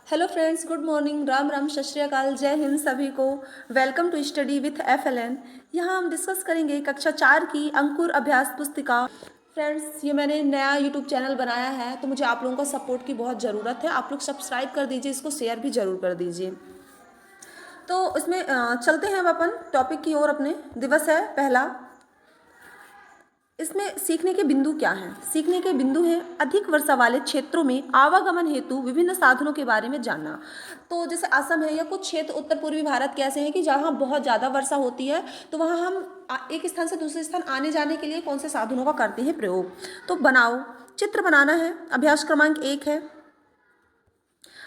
Hello friends, good morning, Ram Ram, Sat Sri Akal, जय हिंद सभी को। Welcome to study with FLN। यहाँ हम डिस्कस करेंगे कक्षा 4 की अंकुर अभ्यास पुस्तिका। फ्रेंड्स, ये मैंने नया यूट्यूब चैनल बनाया है, तो मुझे आप लोगों का सपोर्ट की बहुत ज़रूरत है। आप लोग सब्सक्राइब कर दीजिए, इसको शेयर भी ज़रूर कर दीजिए। तो इसमें चलते हैं अब अपन टॉपिक की ओर। अपने दिवस है पहला। इसमें सीखने के बिंदु क्या हैं? सीखने के बिंदु हैं अधिक वर्षा वाले क्षेत्रों में आवागमन हेतु विभिन्न साधनों के बारे में जानना। तो जैसे असम है या कुछ क्षेत्र उत्तर पूर्वी भारत के ऐसे हैं कि जहाँ बहुत ज़्यादा वर्षा होती है, तो वहाँ हम एक स्थान से दूसरे स्थान आने जाने के लिए कौन से साधनों का करते हैं प्रयोग। तो बनाओ, चित्र बनाना है। अभ्यास क्रमांक 1 है,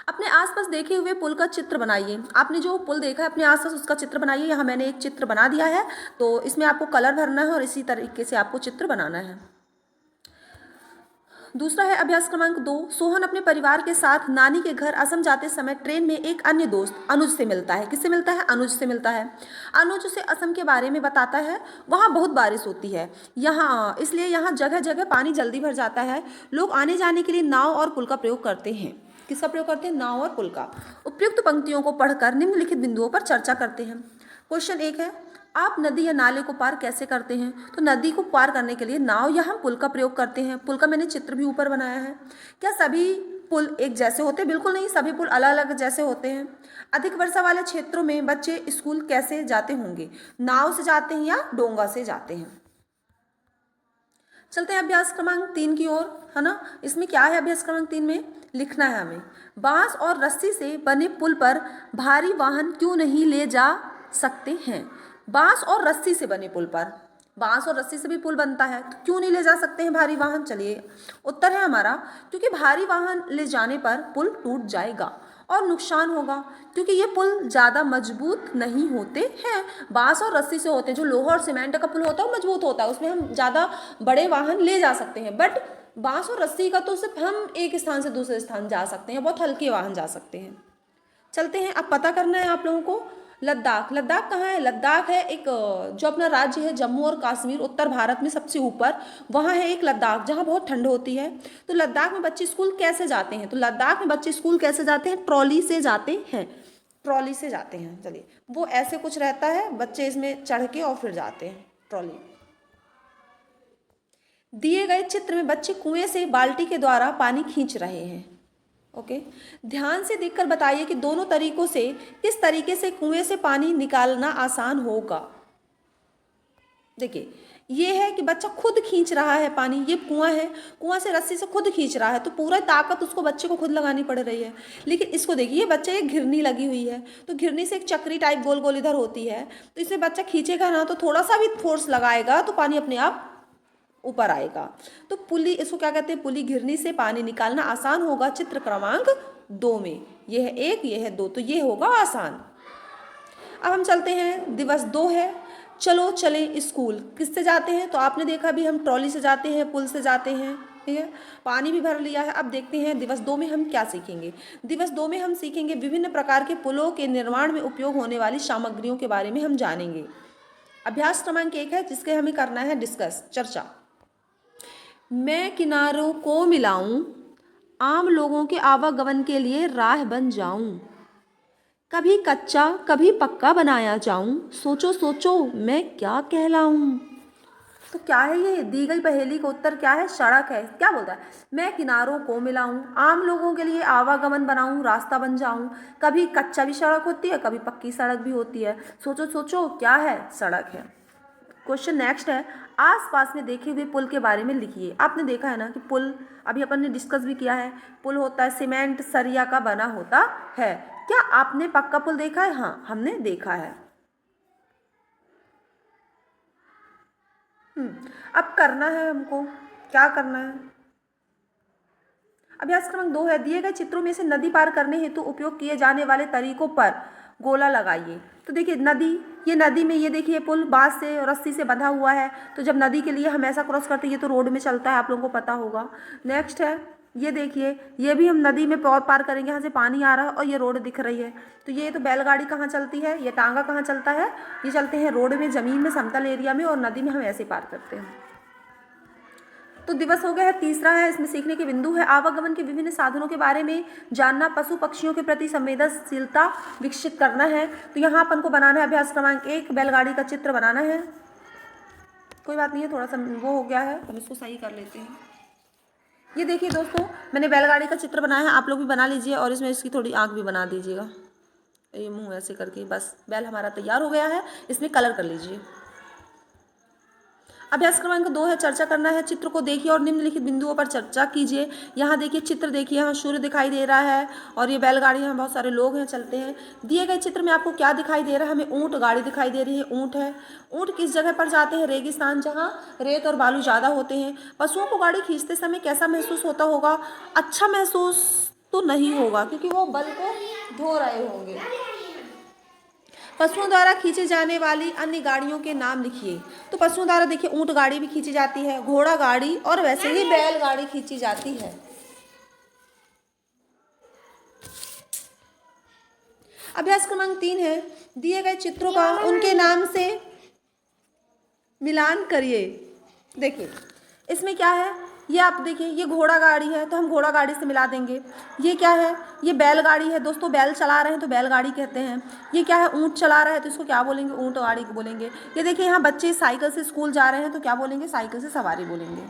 अपने आसपास देखे हुए पुल का चित्र बनाइए। आपने जो पुल देखा है अपने आसपास, उसका चित्र बनाइए। यहाँ मैंने एक चित्र बना दिया है, तो इसमें आपको कलर भरना है और इसी तरीके से आपको चित्र बनाना है। दूसरा है अभ्यास क्रमांक 2। सोहन अपने परिवार के साथ नानी के घर असम जाते समय ट्रेन में एक अन्य दोस्त अनुज से मिलता है। किससे मिलता है? अनुज से मिलता है। अनुज उसे असम के बारे में बताता है। वहाँ बहुत बारिश होती है, यहाँ इसलिए यहाँ जगह जगह पानी जल्दी भर जाता है। लोग आने जाने के लिए नाव और पुल का प्रयोग करते हैं। किसका प्रयोग करते हैं? नाव और पुल का। उपयुक्त पंक्तियों को पढ़कर निम्नलिखित बिंदुओं पर चर्चा करते हैं। क्वेश्चन 1 है, आप नदी या नाले को पार कैसे करते हैं? तो नदी को पार करने के लिए नाव या हम पुल का प्रयोग करते हैं। पुल का मैंने चित्र भी ऊपर बनाया है। क्या सभी पुल एक जैसे होते हैं? बिल्कुल नहीं, सभी पुल अलग अलग जैसे होते हैं। अधिक वर्षा वाले क्षेत्रों में बच्चे स्कूल कैसे जाते होंगे? नाव से जाते हैं या डोंगा से जाते हैं? चलते हैं अभ्यास क्रमांक 3 की ओर, है ना। इसमें क्या है? अभ्यास क्रमांक 3 में लिखना है हमें, बांस और रस्सी से बने पुल पर भारी वाहन क्यों नहीं ले जा सकते हैं? बांस और रस्सी से बने पुल पर, बांस और रस्सी से भी पुल बनता है, तो क्यों नहीं ले जा सकते हैं भारी वाहन? चलिए, उत्तर है हमारा, क्योंकि भारी वाहन ले जाने पर पुल टूट जाएगा और नुकसान होगा, क्योंकि ये पुल ज़्यादा मजबूत नहीं होते हैं। बांस और रस्सी से होते हैं। जो लोहा और सीमेंट का पुल होता है वो मजबूत होता है, उसमें हम ज़्यादा बड़े वाहन ले जा सकते हैं। बट बांस और रस्सी का तो सिर्फ हम एक स्थान से दूसरे स्थान जा सकते हैं, बहुत हल्के वाहन जा सकते हैं। चलते हैं, अब पता करना है आप लोगों को लद्दाख। लद्दाख कहाँ है? लद्दाख है एक जो अपना राज्य है जम्मू और कश्मीर, उत्तर भारत में सबसे ऊपर वहाँ है एक लद्दाख, जहाँ बहुत ठंड होती है। तो लद्दाख में बच्चे स्कूल कैसे जाते हैं? तो लद्दाख में बच्चे स्कूल कैसे जाते हैं? ट्रॉली से जाते हैं, ट्रॉली से जाते हैं। चलिए, वो ऐसे कुछ रहता है, बच्चे इसमें चढ़ के और फिर जाते हैं ट्रॉली। दिए गए चित्र में बच्चे कुएं से बाल्टी के द्वारा पानी खींच रहे हैं। ओके, ध्यान से देखकर बताइए कि दोनों तरीकों से किस तरीके से कुएं से पानी निकालना आसान होगा। देखिए, ये है कि बच्चा खुद खींच रहा है पानी, ये कुआं है, कुआं से रस्सी से खुद खींच रहा है, तो पूरा ताकत उसको बच्चे को खुद लगानी पड़ रही है। लेकिन इसको देखिए, बच्चे एक घिरनी लगी हुई है, तो घिरनी से एक चक्री टाइप गोल गोल इधर होती है, तो इसमें बच्चा खींचेगा ना, तो थोड़ा सा भी फोर्स लगाएगा तो पानी अपने आप ऊपर आएगा। तो पुली, इसको क्या कहते हैं? पुली। घिरनी से पानी निकालना आसान होगा चित्र क्रमांक 2 में। ये है 1, ये है 2, तो ये होगा आसान। अब हम चलते हैं, दिवस 2 है, चलो चलें स्कूल। किससे जाते हैं? तो आपने देखा भी, हम ट्रॉली से जाते हैं, पुल से जाते हैं, ठीक है, पानी भी भर लिया है। अब देखते हैं दिवस 2 में हम क्या सीखेंगे। दिवस 2 में हम सीखेंगे विभिन्न प्रकार के पुलों के निर्माण में उपयोग होने वाली सामग्रियों के बारे में हम जानेंगे। अभ्यास क्रमांक 1 है, जिसके हमें करना है डिस्कस, चर्चा। मैं किनारों को मिलाऊं, आम लोगों के आवागमन के लिए राह बन जाऊं, कभी कच्चा कभी पक्का बनाया जाऊं, सोचो सोचो मैं क्या कहलाऊं। तो क्या है ये? दी गई पहेली का उत्तर क्या है? सड़क है। क्या बोलता है? मैं किनारों को मिलाऊं, आम लोगों के लिए आवागमन बनाऊं, रास्ता बन जाऊं, कभी कच्चा भी सड़क होती है, कभी पक्की सड़क भी होती है, सोचो सोचो क्या है? सड़क है। क्वेश्चन नेक्स्ट है, आसपास में देखे हुए पुल के बारे में लिखिए। आपने देखा है ना कि पुल, अभी अपन ने डिस्कस भी किया है, पुल होता है सीमेंट सरिया का बना होता है। क्या आपने पक्का पुल देखा है? हाँ, हमने देखा है। अब करना है हमको, क्या करना है? अभ्यास क्रमांक 2 है, दिए गए चित्रों में से नदी पार करने हेतु उपयोग किए जाने वाले तरीकों पर गोला लगाइए। तो देखिए, नदी, ये नदी में, ये देखिए पुल बांस से और रस्सी से बंधा हुआ है, तो जब नदी के लिए हम ऐसा क्रॉस करते हैं, ये तो रोड में चलता है, आप लोगों को पता होगा। नेक्स्ट है, ये देखिए, ये भी हम नदी में पार करेंगे, यहाँ से पानी आ रहा है और ये रोड दिख रही है। तो ये तो बैलगाड़ी कहाँ चलती है, ये टांगा कहाँ चलता है? ये चलते हैं रोड में, ज़मीन में, समतल एरिया में, और नदी में हम ऐसे पार करते हैं। तो दिवस हो गया है तीसरा है, इसमें सीखने के बिंदु है आवागमन के विभिन्न साधनों के बारे में जानना, पशु पक्षियों के प्रति संवेदनशीलता विकसित करना है। तो यहाँ अपन को बनाना है अभ्यास क्रमांक 1, बैलगाड़ी का चित्र बनाना है। कोई बात नहीं है, थोड़ा सा वो हो गया है, हम इसको सही कर लेते हैं। ये देखिए दोस्तों, मैंने बैलगाड़ी का चित्र बनाया है, आप लोग भी बना लीजिए और इसमें इसकी थोड़ी आँख भी बना दीजिएगा, ये मुंह ऐसे करके। बस बैल हमारा तैयार हो गया है, इसमें कलर कर लीजिए। अभ्यास क्रमांक 2 है, चर्चा करना है। चित्र को देखिए और निम्नलिखित बिंदुओं पर चर्चा कीजिए। यहाँ देखिए चित्र देखिए, यहाँ सूर्य दिखाई दे रहा है और ये बैलगाड़ी है, बहुत सारे लोग हैं चलते हैं। दिए गए चित्र में आपको क्या दिखाई दे रहा है? हमें ऊँट गाड़ी दिखाई दे रही है, ऊँट है। ऊँट किस जगह पर जाते हैं? रेगिस्तान, जहाँ रेत और बालू ज़्यादा होते हैं। पशुओं को गाड़ी खींचते समय कैसा महसूस होता होगा? अच्छा महसूस तो नहीं होगा, क्योंकि वो बल को ढो रहे होंगे। पशुओं द्वारा खींची जाने वाली अन्य गाड़ियों के नाम लिखिए। तो पशुओं द्वारा देखिए ऊंट गाड़ी भी खींची जाती है, घोड़ा गाड़ी और वैसे ही बैल गाड़ी खींची जाती है। अभ्यास क्रमांक 3 है, दिए गए चित्रों का उनके नाम से मिलान करिए। देखिए इसमें क्या है, ये आप देखिए, ये घोड़ा गाड़ी है तो हम घोड़ा गाड़ी से मिला देंगे। ये क्या है? ये बैलगाड़ी है दोस्तों, बैल चला रहे हैं तो बैलगाड़ी कहते हैं। ये क्या है? ऊँट चला रहा है तो इसको क्या बोलेंगे? ऊँट गाड़ी बोलेंगे। ये देखिए यहाँ बच्चे साइकिल से स्कूल जा रहे हैं तो क्या बोलेंगे? साइकिल से सवारी बोलेंगे।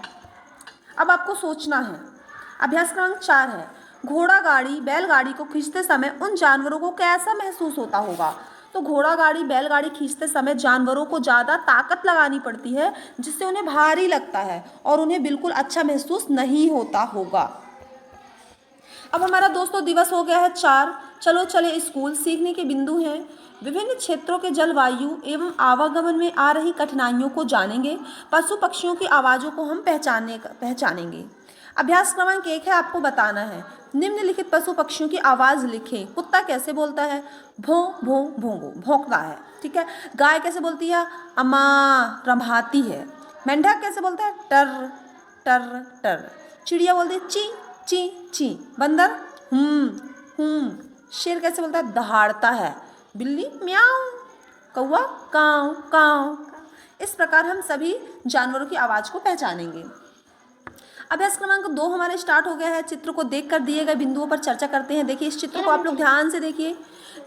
अब आपको सोचना है। अभ्यास क्रमांक 4 है, घोड़ा गाड़ी बैलगाड़ी को खींचते समय उन जानवरों को कैसा महसूस होता होगा? तो घोड़ा गाड़ी बैलगाड़ी खींचते समय जानवरों को ज़्यादा ताकत लगानी पड़ती है, जिससे उन्हें भारी लगता है और उन्हें बिल्कुल अच्छा महसूस नहीं होता होगा। अब हमारा दोस्तों दिवस हो गया है 4, चलो चले स्कूल। सीखने के बिंदु हैं, विभिन्न क्षेत्रों के जलवायु एवं आवागमन में आ रही कठिनाइयों को जानेंगे। पशु पक्षियों की आवाज़ों को हम पहचानेंगे। अभ्यास क्रमांक 1 है, आपको बताना है निम्नलिखित पशु पक्षियों की आवाज़ लिखें। कुत्ता कैसे बोलता है? भों भों भोंगो, भौंकता है, ठीक है। गाय कैसे बोलती है? अम्मा, रंभाती है। मेंढक कैसे बोलता है? टर टर टर। चिड़िया बोलती है ची ची ची। बंदर हूँ। शेर कैसे बोलता है? दहाड़ता है। बिल्ली म्याऊं। कौवा काऊ काऊ। इस प्रकार हम सभी जानवरों की आवाज़ को पहचानेंगे। अभ्यास क्रमांक 2 हमारे स्टार्ट हो गया है। चित्र को देखकर दिए गए बिंदुओं पर चर्चा करते हैं। देखिए इस चित्र को आप लोग ध्यान से देखिए।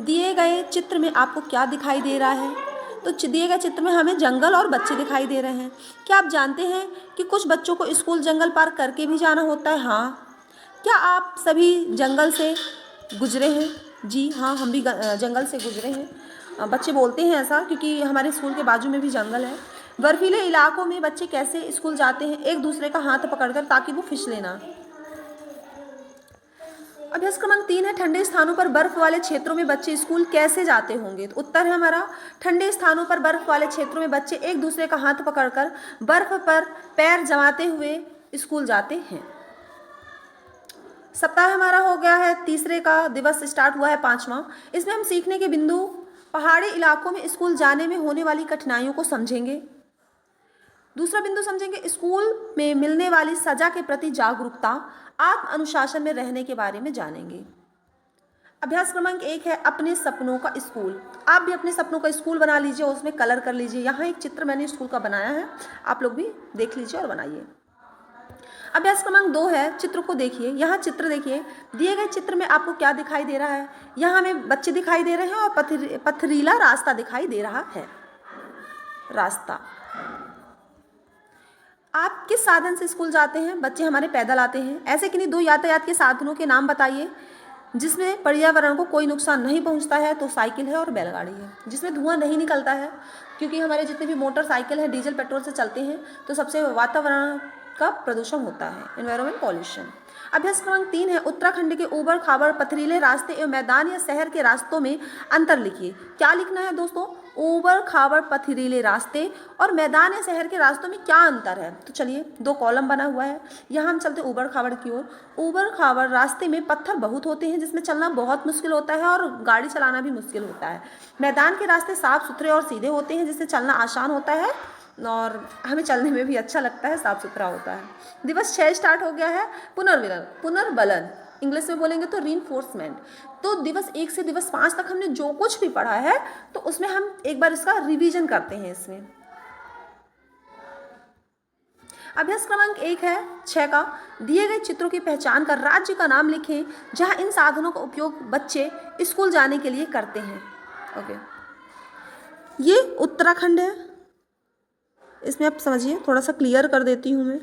दिए गए चित्र में आपको क्या दिखाई दे रहा है? तो दिए गए चित्र में हमें जंगल और बच्चे दिखाई दे रहे हैं। क्या आप जानते हैं कि कुछ बच्चों को स्कूल जंगल पार करके भी जाना होता है? हाँ। क्या आप सभी जंगल से गुजरे हैं? जी हाँ, हम भी जंगल से गुजरे हैं। बच्चे बोलते हैं ऐसा क्योंकि हमारे स्कूल के बाजू में भी जंगल है। बर्फीले इलाकों में बच्चे कैसे स्कूल जाते हैं? एक दूसरे का हाथ पकड़कर, ताकि वो फिसले ना। अभ्यास क्रमांक 3 है, ठंडे स्थानों पर बर्फ वाले क्षेत्रों में बच्चे स्कूल कैसे जाते होंगे? तो उत्तर है हमारा, ठंडे स्थानों पर बर्फ वाले क्षेत्रों में बच्चे एक दूसरे का हाथ पकड़कर बर्फ पर पैर जमाते हुए स्कूल जाते हैं। सप्ताह हमारा हो गया है तीसरे का, दिवस स्टार्ट हुआ है 5वां। इसमें हम सीखने के बिंदु, पहाड़ी इलाकों में स्कूल जाने में होने वाली कठिनाइयों को समझेंगे। दूसरा बिंदु समझेंगे स्कूल में मिलने वाली सजा के प्रति जागरूकता, आत्म अनुशासन में रहने के बारे में जानेंगे। अभ्यास क्रमांक 1 है, अपने सपनों का स्कूल। आप भी अपने सपनों का स्कूल बना लीजिए, उसमें कलर कर लीजिए। यहाँ एक चित्र मैंने स्कूल का बनाया है, आप लोग भी देख लीजिए और बनाइए। अभ्यास क्रमांक 2 है, चित्र को देखिए। यहाँ चित्र देखिए, दिए गए चित्र में आपको क्या दिखाई दे रहा है? यहाँ हमें बच्चे दिखाई दे रहे हैं और पथरीला रास्ता दिखाई दे रहा है। रास्ता। आप किस साधन से स्कूल जाते हैं? बच्चे हमारे पैदल आते हैं। ऐसे किन्हीं 2 यातायात के साधनों के नाम बताइए जिसमें पर्यावरण को कोई नुकसान नहीं पहुंचता है। तो साइकिल है और बैलगाड़ी है, जिसमें धुआं नहीं निकलता है, क्योंकि हमारे जितने भी मोटरसाइकिल हैं डीजल पेट्रोल से चलते हैं, तो सबसे वातावरण का प्रदूषण होता है, एनवायरमेंट पॉल्यूशन। अभ्यास क्रमांक 3 है, उत्तराखंड के ऊबड़ खाबड़ पथरीले रास्ते एवं मैदान या शहर के रास्तों में अंतर लिखिए। क्या लिखना है दोस्तों? ऊबड़ खाबड़ पथरीले रास्ते और मैदान या शहर के रास्तों में क्या अंतर है? तो चलिए 2 कॉलम बना हुआ है, यहाँ हम चलते ऊबड़ खाबड़ की ओर। ऊबड़ खाबड़ रास्ते में पत्थर बहुत होते हैं, जिसमें चलना बहुत मुश्किल होता है और गाड़ी चलाना भी मुश्किल होता है। मैदान के रास्ते साफ सुथरे और सीधे होते हैं, जिससे चलना आसान होता है और हमें चलने में भी अच्छा लगता है, साफ सुथरा होता है। दिवस 6 स्टार्ट हो गया है, पुनर्बलन, इंग्लिश में बोलेंगे तो रीइंफोर्समेंट। तो दिवस 1 से दिवस 5 तक हमने जो कुछ भी पढ़ा है, तो उसमें हम एक बार इसका रिवीजन करते हैं इसमें। अभ्यास क्रमांक 1 है 6 का, दिए गए चित्रों की पहचान कर राज्य का नाम लिखें जहां इन साधनों का उपयोग बच्चे स्कूल जाने के लिए करते हैं। ओके, ये उत्तराखंड है, इसमें आप समझिए, थोड़ा सा क्लियर कर देती हूँ मैं।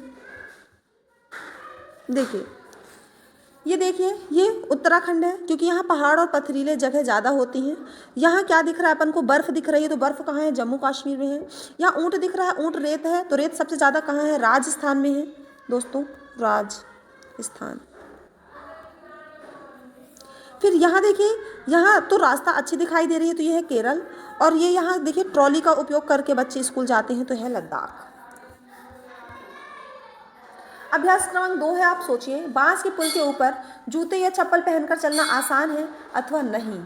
देखिए, ये देखिए, ये उत्तराखंड है क्योंकि यहाँ पहाड़ और पथरीले जगह ज़्यादा होती हैं। यहाँ क्या दिख रहा है अपन को, बर्फ़ दिख रही है, तो बर्फ़ कहाँ है, जम्मू कश्मीर में है। यहाँ ऊँट दिख रहा है, ऊँट रेत है, तो रेत सबसे ज़्यादा कहाँ है, राजस्थान में है दोस्तों, राजस्थान। फिर यहाँ देखिए, यहाँ तो रास्ता अच्छी दिखाई दे रही है, तो ये है केरल। और ये यहाँ देखिए ट्रॉली का उपयोग करके बच्चे स्कूल जाते हैं, तो है लद्दाख। अभ्यास क्रमांक 2 है, आप सोचिए, बांस के पुल के ऊपर जूते या चप्पल पहनकर चलना आसान है अथवा नहीं।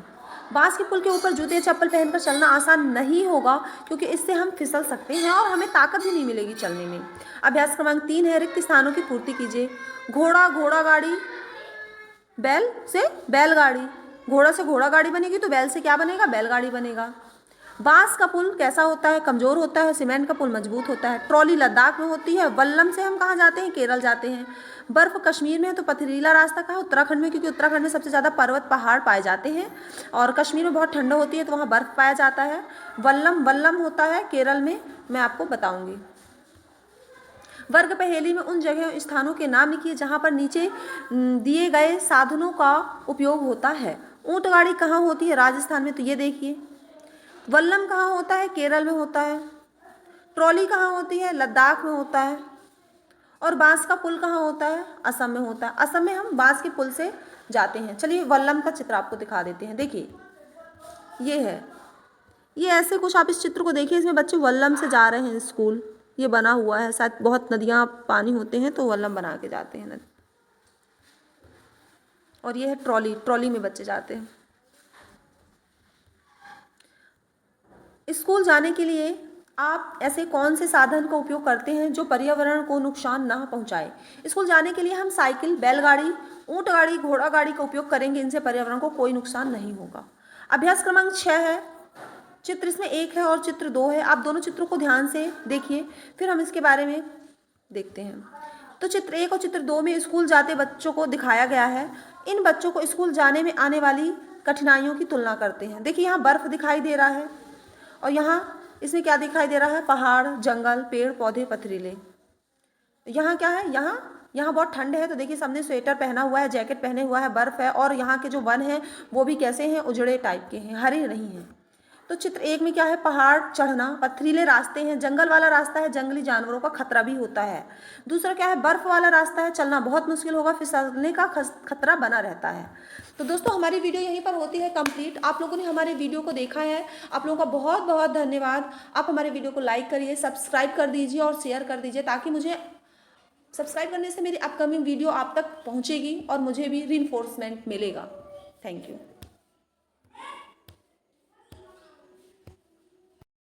बांस के पुल के ऊपर जूते या चप्पल पहनकर चलना आसान नहीं होगा क्योंकि इससे हम फिसल सकते हैं और हमें ताकत भी नहीं मिलेगी चलने में। अभ्यास क्रमांक 3 है, रिक्त स्थानों की पूर्ति कीजिए। घोड़ा, घोड़ा गाड़ी, बैल से बैलगाड़ी, घोड़ा से घोड़ा गाड़ी बनेगी तो बैल से क्या बनेगा, बैलगाड़ी बनेगा। बांस का पुल कैसा होता है, कमज़ोर होता है। सीमेंट का पुल मजबूत होता है। ट्रॉली लद्दाख में होती है। वल्लम से हम कहाँ जाते हैं, केरल जाते हैं। बर्फ़ कश्मीर में है, तो पथरीला रास्ता कहाँ है, उत्तराखंड में, क्योंकि उत्तराखंड में सबसे ज़्यादा पर्वत पहाड़ पाए जाते हैं और कश्मीर में बहुत ठंड होती है तो वहाँ बर्फ़ पाया जाता है। वल्लम होता है केरल में, मैं आपको बताऊँगी। वर्ग पहेली में उन जगह स्थानों के नाम लिखिए जहाँ पर नीचे दिए गए साधनों का उपयोग होता है। ऊँट गाड़ी कहाँ होती है, राजस्थान में, तो ये देखिए। वल्लम कहाँ होता है, केरल में होता है। ट्रॉली कहाँ होती है, लद्दाख में होता है। और बांस का पुल कहाँ होता है, असम में होता है। असम में हम बांस के पुल से जाते हैं। चलिए वल्लम का चित्र आपको दिखा देते हैं। देखिए, ये है, ये ऐसे कुछ आप इस चित्र को देखिए, इसमें बच्चे वल्लम से जा रहे हैं स्कूल। ये बना हुआ है, शायद बहुत नदियाँ पानी होते हैं तो वल्लम बना के जाते हैं नदी। और ये है ट्रॉली, ट्रॉली में बच्चे जाते हैं। स्कूल जाने के लिए आप ऐसे कौन से साधन का उपयोग करते हैं जो पर्यावरण को नुकसान ना पहुंचाए। स्कूल जाने के लिए हम साइकिल, बैलगाड़ी, ऊंट गाड़ी, घोड़ा गाड़ी का उपयोग करेंगे। इनसे पर्यावरण को कोई नुकसान नहीं होगा। अभ्यास क्रमांक 6 है, चित्र इसमें 1 है और चित्र 2 है। आप दोनों चित्रों को ध्यान से देखिए, फिर हम इसके बारे में देखते हैं। तो चित्र 1 और चित्र 2 में स्कूल जाते बच्चों को दिखाया गया है। इन बच्चों को स्कूल जाने में आने वाली कठिनाइयों की तुलना करते हैं। देखिए, यहाँ बर्फ़ दिखाई दे रहा है और यहाँ इसमें क्या दिखाई दे रहा है, पहाड़, जंगल, पेड़ पौधे, पथरीले। यहाँ क्या है, यहाँ बहुत ठंड है, तो देखिए सबने स्वेटर पहना हुआ है, जैकेट पहने हुआ है, बर्फ़ है। और यहाँ के जो वन हैं वो भी कैसे हैं, उजड़े टाइप के हैं, हरे नहीं हैं। तो चित्र 1 में क्या है, पहाड़ चढ़ना, पथरीले रास्ते हैं, जंगल वाला रास्ता है, जंगली जानवरों का खतरा भी होता है। दूसरा क्या है, बर्फ़ वाला रास्ता है, चलना बहुत मुश्किल होगा, फिसलने का खतरा बना रहता है। तो दोस्तों, हमारी वीडियो यहीं पर होती है कंप्लीट। आप लोगों ने हमारे वीडियो को देखा है, आप लोगों का बहुत बहुत धन्यवाद। आप हमारे वीडियो को लाइक करिए, सब्सक्राइब कर दीजिए और शेयर कर दीजिए, ताकि मुझे सब्सक्राइब करने से मेरी अपकमिंग वीडियो आप तक पहुँचेगी और मुझे भी रीइंफोर्समेंट मिलेगा। Thank you.